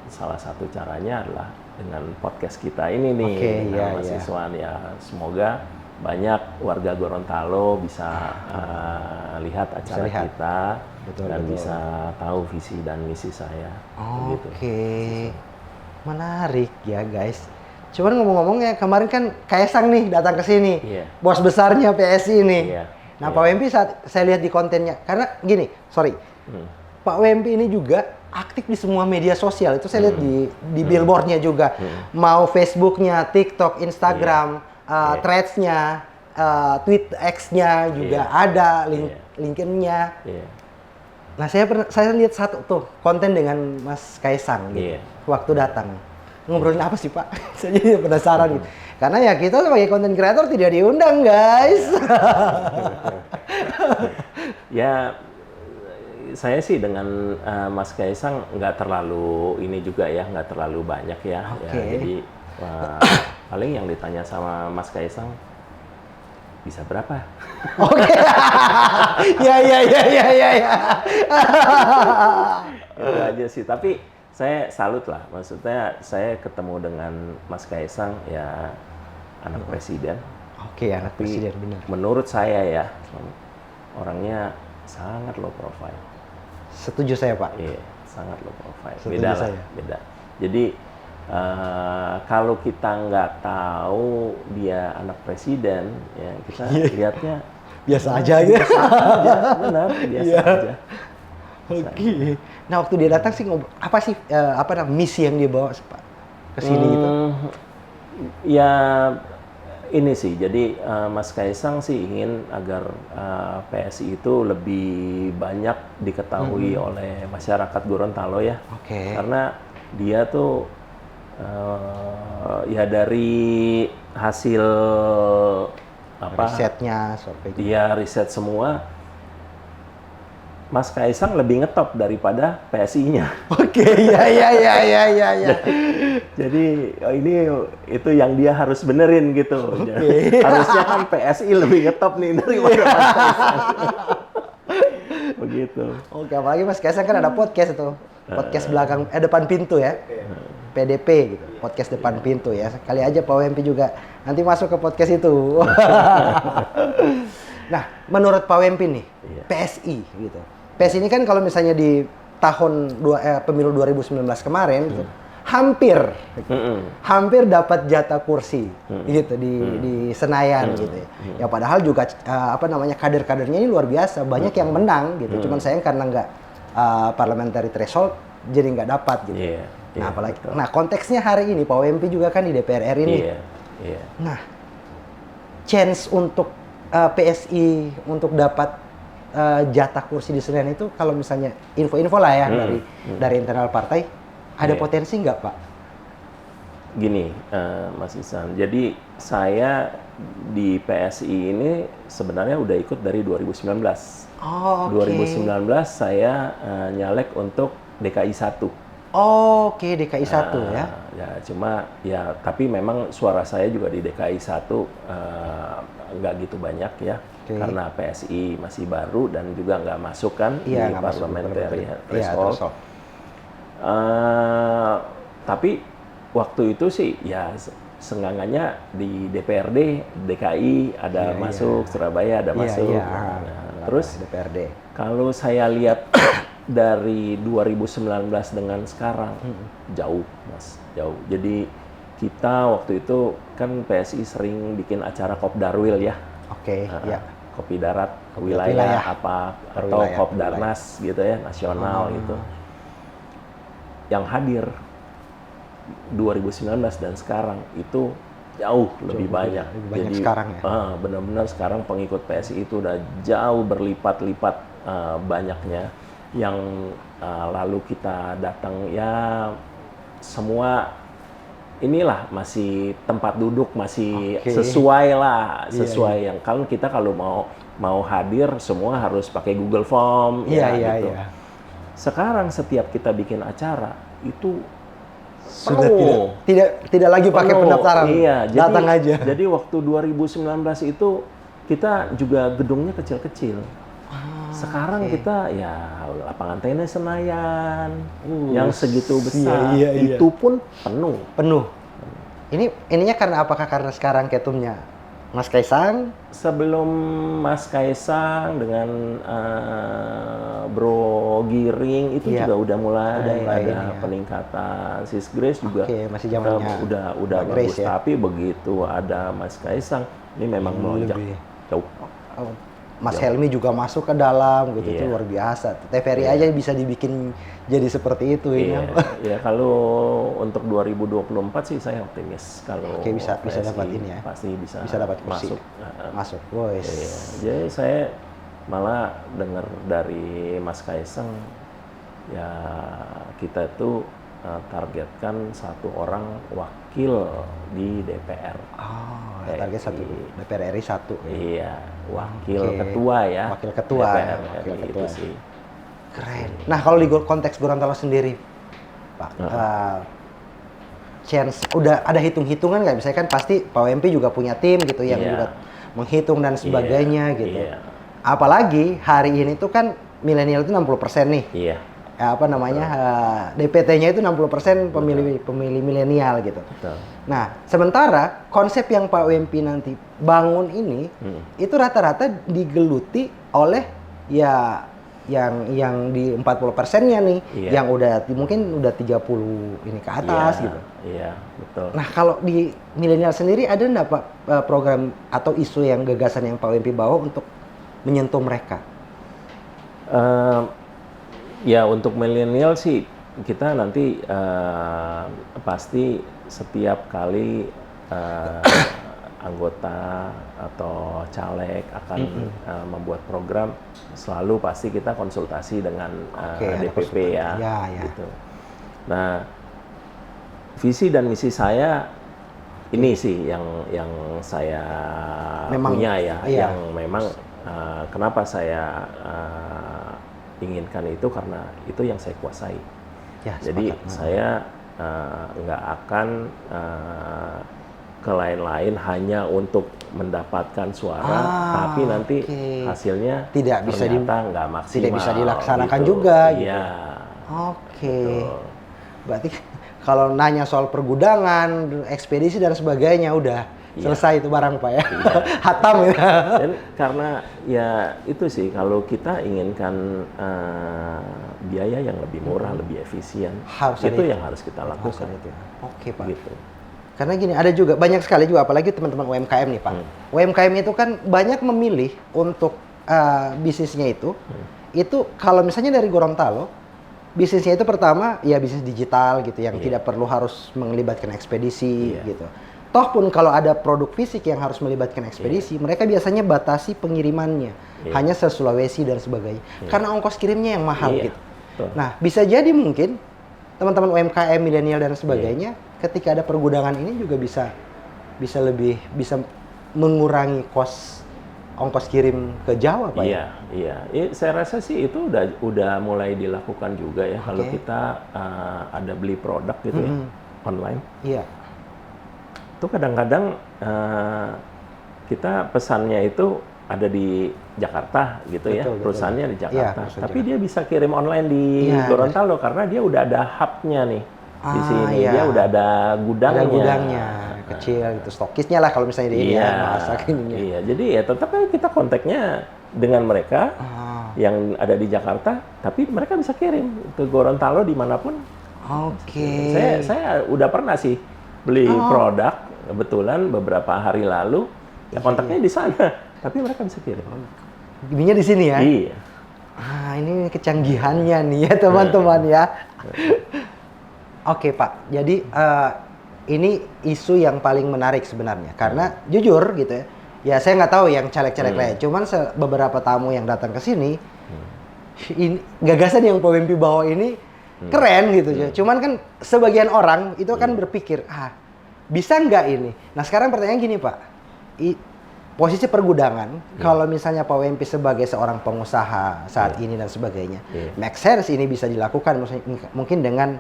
salah satu caranya adalah dengan podcast kita ini nih, mahasiswa ya. Semoga banyak warga Gorontalo bisa lihat acara kita dan bisa tahu visi dan misi saya. Menarik ya guys. Cuman ngomong-ngomong ya, kemarin kan Kaisang nih datang ke sini, bos besarnya PSI nih. Nah Pak WMP saat saya lihat di kontennya, karena gini, Pak WMP ini juga aktif di semua media sosial. Itu saya lihat di billboardnya juga, mau Facebooknya, TikTok, Instagram, Threads-nya, tweet X-nya juga ada, LinkedIn-nya. Nah saya lihat satu tuh konten dengan Mas Kaisang gitu, waktu datang. Ngobrolin apa sih Pak? Saya jadi penasaran gitu. Karena ya kita sebagai content creator tidak diundang guys. Ya saya sih dengan Mas Kaisang nggak terlalu ini juga ya, nggak terlalu banyak ya. Oke. Ya, jadi paling yang ditanya sama Mas Kaisang bisa berapa? Oke. Ya. Itu aja sih. Tapi saya salut lah. Maksudnya saya ketemu dengan Mas Kaisang ya anak presiden. Oke, anak presiden benar. Menurut saya ya orangnya sangat low profile. Setuju saya, Pak. Iya, sangat low profile. Setuju Beda saya. lah, beda. Jadi kalau kita nggak tahu dia anak presiden, ya kita lihatnya Biasa aja ya. biasa aja, benar, biasa Iya. aja. Oke. Nah, waktu dia datang sih apa sih misi yang dia bawa, Pak, ke sini gitu? Ya ini sih, jadi Mas Kaisang sih ingin agar PSI itu lebih banyak diketahui oleh masyarakat Gorontalo ya. Oke. Karena dia tuh ya dari hasil Risetnya, survei. dia riset semua, Mas Kaisang lebih ngetop daripada PSI-nya. Oke, ya. Jadi ini itu yang dia harus benerin gitu. Harusnya kan PSI lebih ngetop nih daripada Mas Kaisang. Begitu. Oke, apalagi Mas Kaisang kan ada podcast itu. Podcast depan pintu ya. PDP gitu. Podcast depan pintu ya. Sekali aja Pak WMP juga nanti masuk ke podcast itu. Nah, menurut Pak WMP nih, PSI gitu. PSI ini kan kalau misalnya di tahun pemilu 2019 kemarin gitu, hampir dapat jatah kursi gitu di Senayan gitu ya. Ya padahal juga kader-kadernya ini luar biasa, banyak yang menang gitu. Cuman sayang karena nggak parliamentary threshold jadi nggak dapat gitu. Nah, apalagi konteksnya hari ini Pak WMP juga kan di DPR RI nih. Nah, chance untuk PSI untuk dapat jatah kursi di Senayan itu kalau misalnya info-info lah ya dari internal partai ada potensi nggak, Pak? Gini, Mas Isan. Jadi saya di PSI ini sebenarnya udah ikut dari 2019. Oh, 2019 saya nyalek untuk DKI 1. Oke, DKI 1 ya. Ya, cuma ya tapi memang suara saya juga di DKI 1 nggak gitu banyak ya. Karena PSI masih baru dan juga nggak masuk kan di parliamentary threshold. Tapi waktu itu sih ya senggangannya di DPRD DKI ada masuk, Surabaya ada masuk. Terus DPRD. Kalau saya lihat dari 2019 dengan sekarang jauh, Mas, jauh. Jadi kita waktu itu kan PSI sering bikin acara Kopdarwil ya. Oke, ya. Kopi darat wilayah apa atau Kopdarnas gitu ya, nasional gitu. Yang hadir 2019 dan sekarang itu jauh lebih banyak. Lebih banyak Jadi sekarang ya. Benar-benar sekarang pengikut PSI itu udah jauh berlipat-lipat banyaknya. Yang lalu kita datang ya semua inilah masih tempat duduk masih sesuai lah, yang kalau mau hadir semua harus pakai Google Form gitu. Sekarang setiap kita bikin acara itu sudah tidak lagi pakai pendaftaran. Datang aja. Jadi waktu 2019 itu kita juga gedungnya kecil-kecil. Sekarang kita ya lapangan tenis Senayan yang segitu besar itu pun penuh. Ininya apakah karena sekarang ketumnya Mas Kaisang? Sebelum Mas Kaisang dengan Bro Giring itu juga udah mulai ada peningkatan. Sis Grace juga masih zamannya udah bagus ya? Tapi begitu ada Mas Kaisang ini memang melonjak jauh. Mas Helmi juga masuk ke dalam gitu, itu luar biasa. TVRI aja bisa dibikin jadi seperti itu ya. Kalau untuk 2024 sih saya optimis kalau bisa dapat ini ya. Pasti bisa dapat kursi. Masuk. Boys. Jadi saya malah dengar dari Mas Kaisang ya kita tuh targetkan satu orang wakil di DPR. Target satu DPR RI 1. Iya, wakil ketua ya. Wakil ketua. DPR RI itu sih. Keren. Nah, kalau di konteks Gorontalo sendiri, Pak, chance udah ada hitung-hitungan nggak? Misalnya kan pasti Pak WMP juga punya tim gitu yang juga menghitung dan sebagainya gitu. Apalagi hari ini tuh kan milenial itu 60% nih. Apa namanya, DPT-nya itu 60% pemilih milenial gitu. Betul. Nah, sementara konsep yang Pak WMP nanti bangun ini itu rata-rata digeluti oleh ya yang di 40%-nya nih, yang udah mungkin udah 30 ini ke atas gitu. Iya, betul. Nah, kalau di milenial sendiri ada nggak Pak program atau isu yang gagasan yang Pak WMP bawa untuk menyentuh mereka? Ya, untuk milenial sih kita nanti pasti setiap kali anggota atau caleg akan membuat program, selalu pasti kita konsultasi dengan DPP ya. Gitu. Nah, visi dan misi saya ini sih yang saya punya ya, yang memang kenapa saya inginkan itu karena itu yang saya kuasai. Jadi saya nggak akan ke lain-lain hanya untuk mendapatkan suara, tapi nanti hasilnya tidak bisa nggak maksimal. Tidak bisa dilaksanakan gitu. juga. Iya. Gitu. Berarti kalau nanya soal pergudangan, ekspedisi dan sebagainya udah selesai itu barang Pak ya. Hatam ya. Dan karena ya itu sih, kalau kita inginkan biaya yang lebih murah, lebih efisien, itu yang harus kita lakukan. Oke Pak. Gitu. Karena gini, ada juga banyak sekali juga, apalagi teman-teman UMKM nih Pak. UMKM itu kan banyak memilih untuk bisnisnya itu kalau misalnya dari Gorontalo, bisnisnya itu pertama ya bisnis digital gitu, yang tidak perlu harus melibatkan ekspedisi gitu. Toh pun kalau ada produk fisik yang harus melibatkan ekspedisi, mereka biasanya batasi pengirimannya hanya se-Sulawesi dan sebagainya, karena ongkos kirimnya yang mahal gitu. Nah, bisa jadi mungkin teman-teman UMKM milenial dan sebagainya, ketika ada pergudangan ini juga bisa mengurangi ongkos kirim ke Jawa, Pak. Iya. Saya rasa sih itu udah mulai dilakukan juga ya. Kalau kita ada beli produk gitu ya online. Iya. Itu kadang-kadang kita pesannya itu ada di Jakarta gitu, perusahaannya di Jakarta. Tapi dia bisa kirim online di Gorontalo karena dia udah ada hub-nya nih di sini. Dia udah ada gudangnya. Ada gudangnya kecil gitu, stokisnya lah kalau misalnya di Iya, jadi ya tetap kita kontaknya dengan mereka yang ada di Jakarta, tapi mereka bisa kirim ke Gorontalo dimanapun. Saya udah pernah sih beli produk, kebetulan beberapa hari lalu, ya kontaknya di sana, tapi mereka bisa kirim. Belinya di sini ya? Iya. Ini kecanggihannya nih ya teman-teman ya. Oke Pak, jadi ini isu yang paling menarik sebenarnya, karena jujur gitu ya saya nggak tahu yang caleg-caleg lain, cuman beberapa tamu yang datang ke sini, gagasan yang Pak WMP bawa ini keren gitu ya. Cuman kan sebagian orang itu kan berpikir, bisa nggak ini? Nah sekarang pertanyaan gini Pak, posisi pergudangan, kalau misalnya Pak WMP sebagai seorang pengusaha saat ini dan sebagainya, make sense ini bisa dilakukan mungkin dengan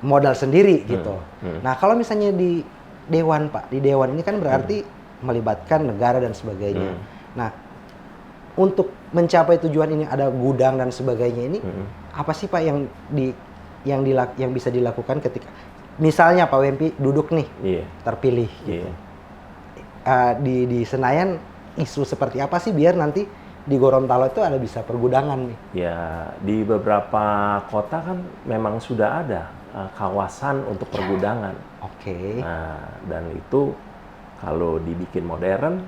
modal sendiri gitu. Nah kalau misalnya di Dewan Pak, di Dewan ini kan berarti melibatkan negara dan sebagainya. Nah untuk mencapai tujuan ini ada gudang dan sebagainya ini, apa sih Pak yang bisa dilakukan ketika misalnya Pak WMP duduk nih terpilih gitu. Di Senayan isu seperti apa sih biar nanti di Gorontalo itu ada bisa pergudangan nih? Ya, di beberapa kota kan memang sudah ada kawasan untuk pergudangan. Nah, dan itu kalau dibikin modern,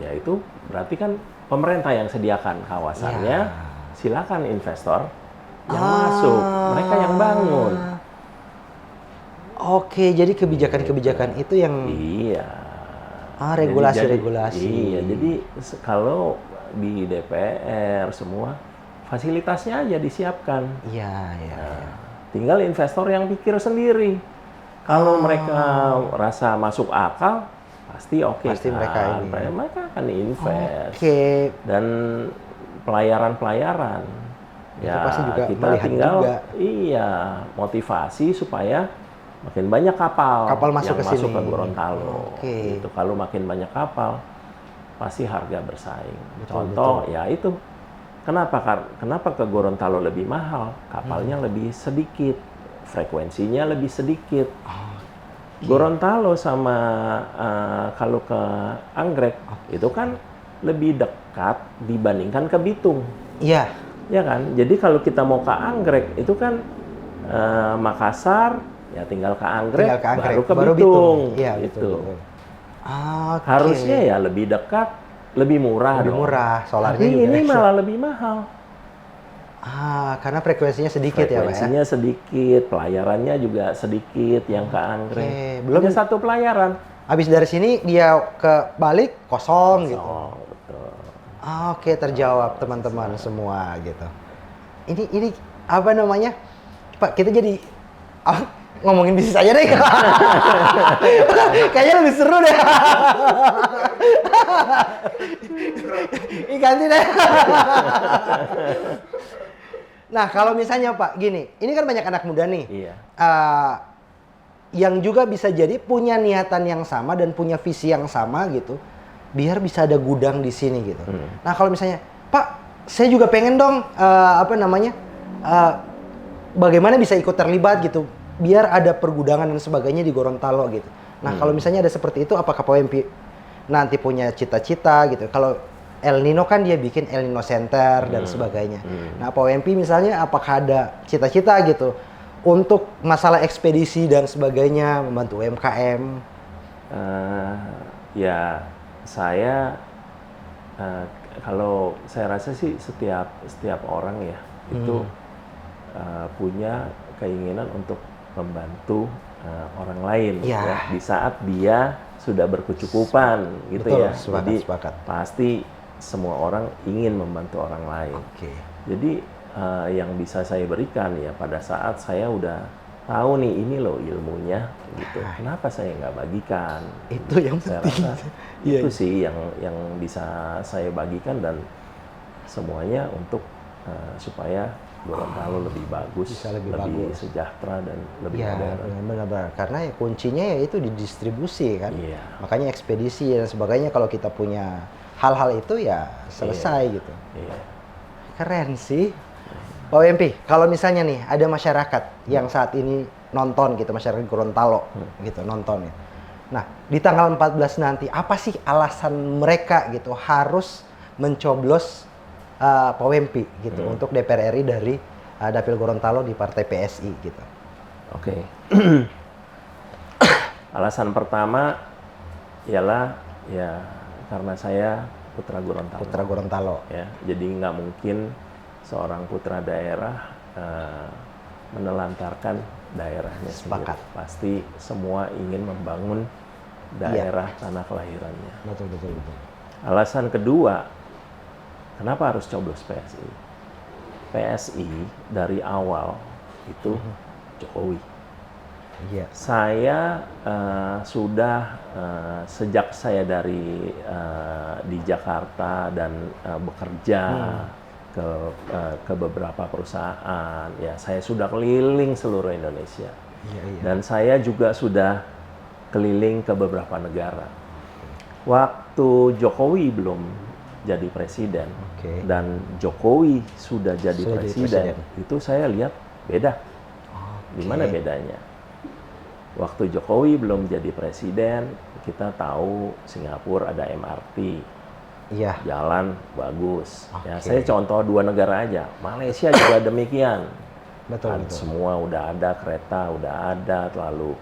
ya itu berarti kan pemerintah yang sediakan kawasannya, silakan investor yang masuk, mereka yang bangun. Jadi kebijakan-kebijakan itu yang regulasi-regulasi. Iya, jadi kalau di DPR semua fasilitasnya aja disiapkan. Tinggal investor yang pikir sendiri. Kalau mereka rasa masuk akal, pasti pasti mereka akan invest. Dan pelayaran Itu pasti juga kita melihat tinggal juga. iya motivasi supaya makin banyak kapal Masuk yang ke sini. ke Gorontalo. Oke. Gitu. Kalau makin banyak kapal, pasti harga bersaing. Betul, Contoh ya itu. Kenapa ke Gorontalo lebih mahal? Kapalnya lebih sedikit, frekuensinya lebih sedikit. Gorontalo sama kalau ke Anggrek itu kan lebih dekat dibandingkan ke Bitung. Iya. Ya kan? Jadi kalau kita mau ke Anggrek itu kan Makassar ya tinggal ke Anggrek, baru ke Bitung. Iya, gitu. Betul. Harusnya ya lebih dekat, lebih murah lebih dong. murah, solarnya Tapi juga. ini malah lebih mahal. Karena frekuensinya sedikit ya, Pak ya? Frekuensinya sedikit, pelayarannya juga sedikit yang ke Anggrek. Belum Hanya satu pelayaran. Habis dari sini dia ke balik kosong gitu. Betul. Oke, terjawab teman-teman semua gitu. Ini apa namanya? Pak, kita jadi ngomongin bisnis aja deh. Kayaknya lebih seru deh. Ganti deh. Nah, kalau misalnya Pak, gini, ini kan banyak anak muda nih. Iya. Yang juga bisa jadi punya niatan yang sama dan punya visi yang sama gitu, biar bisa ada gudang di sini gitu. Nah, kalau misalnya, Pak, saya juga pengen dong, bagaimana bisa ikut terlibat gitu, biar ada pergudangan dan sebagainya di Gorontalo gitu. Nah, kalau misalnya ada seperti itu, apakah Pak WMP nanti punya cita-cita gitu? Kalau El Nino kan dia bikin El Nino Center dan sebagainya. Nah, Pak WMP misalnya apakah ada cita-cita gitu untuk masalah ekspedisi dan sebagainya, membantu UMKM? Ya, saya kalau saya rasa sih setiap orang ya itu punya keinginan untuk membantu orang lain ya di saat dia sudah berkecukupan gitu. Betul, ya. sepakat. Pasti semua orang ingin membantu orang lain. Jadi yang bisa saya berikan ya pada saat saya udah tahu nih ini loh ilmunya gitu. Kenapa saya nggak bagikan? Itu yang saya penting. rasa itu sih yang bisa saya bagikan dan semuanya untuk supaya Gorontalo lebih bagus, bisa lebih sejahtera dan lebih modern. Benar-benar. Karena ya kuncinya ya itu di distribusi kan. Iya. Makanya ekspedisi dan sebagainya kalau kita punya hal-hal itu ya selesai gitu. Iya. Keren sih. Pak WMP, kalau misalnya nih ada masyarakat yang saat ini nonton gitu, masyarakat Gorontalo gitu nonton ya. Nah, di tanggal 14 nanti apa sih alasan mereka gitu harus mencoblos Pak WMP gitu untuk DPR RI dari Dapil Gorontalo di Partai PSI gitu? Oke. Alasan pertama ialah ya karena saya putra Gorontalo. Putra Gorontalo. Ya, jadi nggak mungkin seorang putra daerah menelantarkan daerahnya sendiri. Pasti semua ingin membangun daerah tanah kelahirannya. Betul. Alasan kedua, kenapa harus coblos PSI? PSI dari awal itu Jokowi. Iya. Saya sudah sejak saya di Jakarta dan bekerja ke beberapa perusahaan, ya saya sudah keliling seluruh Indonesia. Dan saya juga sudah keliling ke beberapa negara. Waktu Jokowi belum jadi presiden dan Jokowi sudah jadi presiden, itu saya lihat beda. Di mana bedanya? Waktu Jokowi belum jadi presiden, kita tahu Singapura ada MRT. Jalan bagus. Ya, saya contoh 2 negara aja. Malaysia juga demikian. Betul. Semua udah ada, kereta udah ada, lalu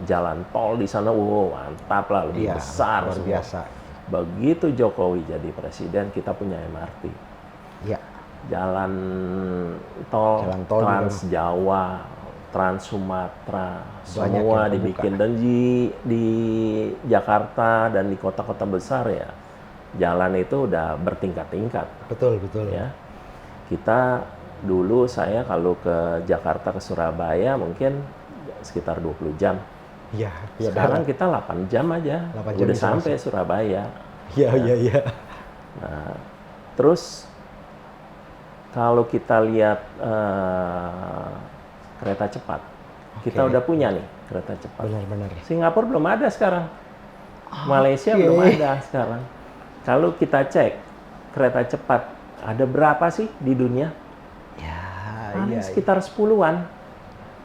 jalan tol di sana, mantap lah, lebih besar. Luar biasa. Begitu Jokowi jadi presiden, kita punya MRT. Iya. Jalan tol Trans Jawa, Trans Sumatera, semua dibikin. Dan di Jakarta dan di kota-kota besar ya, jalan itu udah bertingkat-tingkat. Betul. Ya. Kita dulu saya kalau ke Jakarta ke Surabaya mungkin sekitar 20 jam. Iya. Sekarang kita 8 jam aja. Udah sampai Surabaya. Iya. Nah, terus kalau kita lihat kereta cepat, kita udah punya nih kereta cepat. Benar-benar. Singapura belum ada sekarang. Malaysia belum ada sekarang. Kalau kita cek kereta cepat ada berapa sih di dunia? Ya, Paling sekitar 10-an.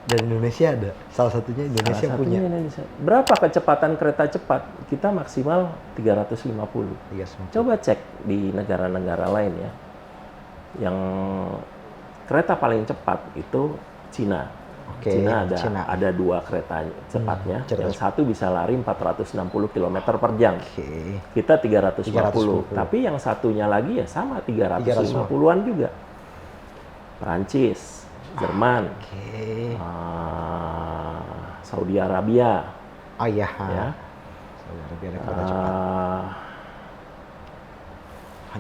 Dan Indonesia ada. Salah satunya Indonesia punya. Indonesia. Berapa kecepatan kereta cepat? Kita maksimal 350. Coba cek di negara-negara lain ya. Yang kereta paling cepat itu Cina. Cina ada 2 kereta cepatnya. Yang satu bisa lari 460 km per jam. Kita 350. Tapi yang satunya lagi ya sama 350-an juga. Perancis, Jerman, Saudi Arabia. Oh iya. Ya. Saudi Arabia ada kereta cepat.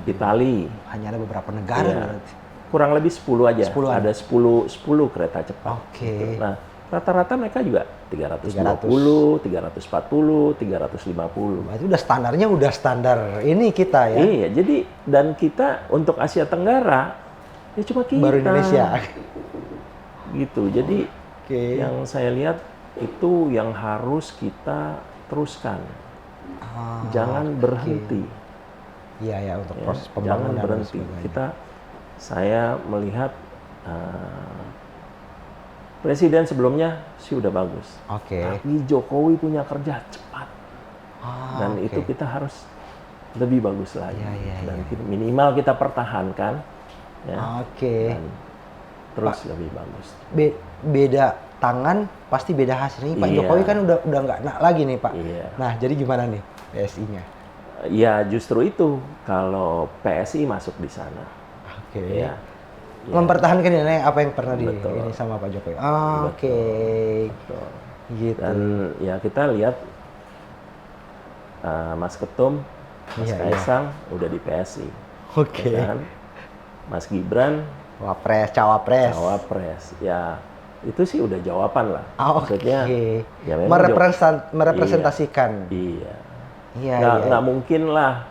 Itali. Hanya ada beberapa negara berarti. Kurang lebih 10 aja. 10-an. Ada 10 kereta cepat. Oke. Nah, rata-rata mereka juga 320, 340, 350. Berarti udah standarnya udah standar ini kita ya. Iya, jadi dan kita untuk Asia Tenggara ya cuma kita. Baru Indonesia. Gitu. Jadi yang saya lihat itu yang harus kita teruskan. Jangan berhenti. Iya ya, untuk proses pembangunan. Jangan berhenti. Saya melihat presiden sebelumnya sih udah bagus. Tapi Jokowi punya kerja cepat. Dan itu kita harus lebih bagus lagi. Dan minimal kita pertahankan. Ya. Dan terus lebih bagus. Beda tangan pasti beda hasilnya. Pak Jokowi kan udah nggak lagi nih Pak. Nah jadi gimana nih PSI-nya? Ya justru itu kalau PSI masuk di sana. Mempertahankan ini apa yang pernah ini sama Pak Jokowi. Gitu. Dan ya kita lihat Mas Ketum, Mas Kaisang udah di PSI. Ya kan? Mas Gibran Cawapres. Ya itu sih udah jawaban lah. Maksudnya ya merepresentasikan. Nggak mungkin lah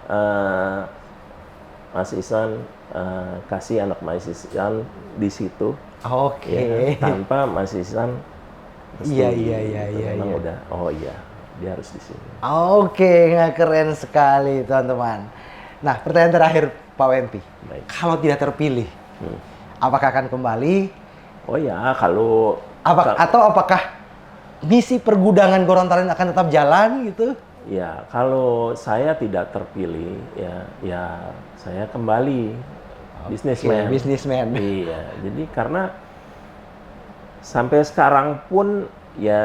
Mas Ihsan kasih anak Mas Ihsan di situ. Ya, tanpa Mas Ihsan memang udah dia harus di sini. Nggak keren sekali teman-teman. Nah, pertanyaan terakhir Pak Wempi. Kalau tidak terpilih, apakah akan kembali? Kalau apakah misi pergudangan Gorontalo akan tetap jalan gitu? Ya, kalau saya tidak terpilih, ya saya kembali bisnismen. Iya, jadi karena sampai sekarang pun ya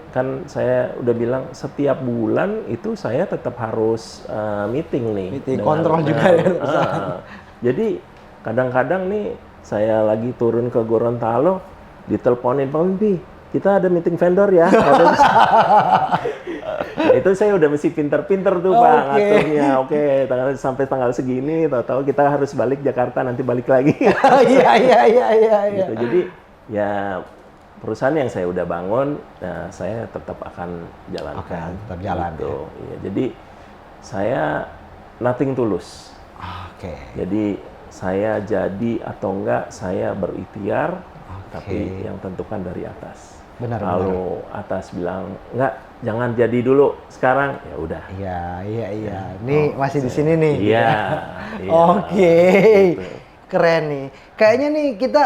kan saya udah bilang setiap bulan itu saya tetap harus meeting nih. Kontrol juga ya. Jadi kadang-kadang nih saya lagi turun ke Gorontalo, diteleponin Pak Wempi, kita ada meeting vendor ya. Nah, itu saya udah mesti pinter-pinter tuh Pak ngaturnya. Sampai tanggal segini, tahu-tahu kita harus balik Jakarta, nanti balik lagi. Iya. Gitu. Jadi ya perusahaan yang saya udah bangun, saya tetap akan jalankan. Tetap jalan. Gitu. Ya, jadi saya nothing tulus. Jadi saya jadi atau enggak, saya berikhtiar, tapi yang tentukan dari atas. Kalau atas bilang enggak, jangan jadi dulu sekarang, ya udah. Iya. Nih masih di sini nih. Iya. Gitu. Keren nih. Kayaknya nih kita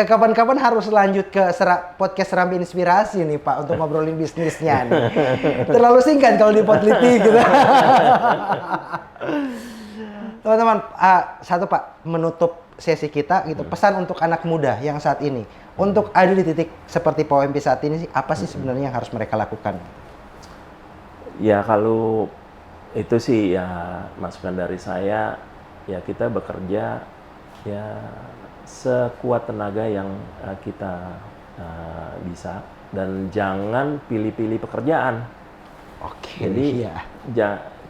kapan-kapan harus lanjut ke podcast Serambi Inspirasi nih Pak untuk ngobrolin bisnisnya nih. Terlalu singkat kalau di Podlitik gitu. Teman-teman, satu Pak, menutup sesi kita gitu, pesan untuk anak muda yang saat ini, untuk ada di titik seperti Pak Wempi saat ini sih, apa sih sebenarnya yang harus mereka lakukan? Ya kalau itu sih ya masukan dari saya, ya kita bekerja ya sekuat tenaga yang kita bisa, dan jangan pilih-pilih pekerjaan. Jadi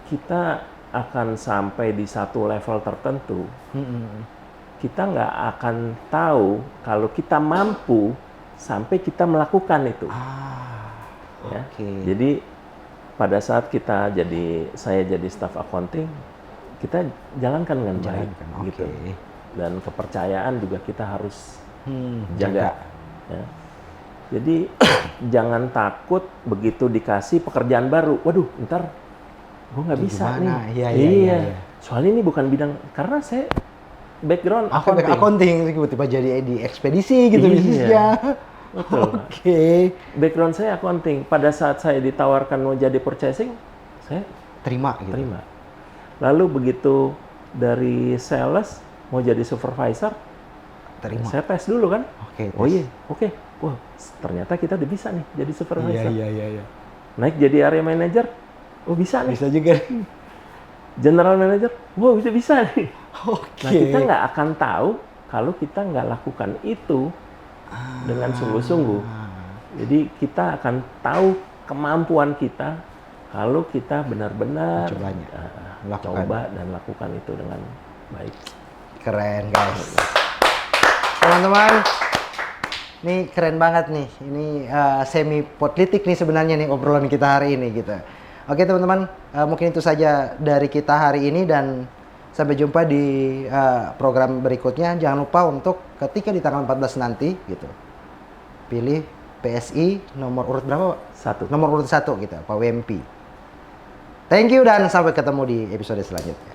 kita akan sampai di satu level tertentu. Kita nggak akan tahu kalau kita mampu sampai kita melakukan itu. Jadi pada saat saya jadi staff accounting, kita jalankan dengan baik. Gitu. dan kepercayaan juga kita harus jaga. Ya. Jadi jangan takut begitu dikasih pekerjaan baru. Waduh, ntar gue nggak bisa nih. Iya. Soalnya ini bukan bidang, karena saya background accounting, tiba-tiba jadi di ekspedisi gitu bisnisnya. Betul. Oke. Background saya accounting. Pada saat saya ditawarkan mau jadi purchasing, saya terima. Lalu begitu dari sales mau jadi supervisor, saya tes dulu kan. Oke. Wah, ternyata kita udah bisa nih jadi supervisor. Iya. Naik jadi area manager, bisa nih. Bisa juga. General manager, bisa nih. Nah, kita nggak akan tahu kalau kita nggak lakukan itu dengan sungguh-sungguh. Jadi kita akan tahu kemampuan kita kalau kita benar-benar coba dan lakukan itu dengan baik. Keren, guys. Teman-teman, ini keren banget nih. Ini semi politik nih sebenarnya nih obrolan kita hari ini gitu. Oke teman-teman, mungkin itu saja dari kita hari ini dan sampai jumpa di program berikutnya. Jangan lupa untuk ketika di tanggal 14 nanti gitu, pilih PSI nomor urut berapa Pak? Nomor urut 1 gitu, Pak WMP. Thank you dan sampai ketemu di episode selanjutnya.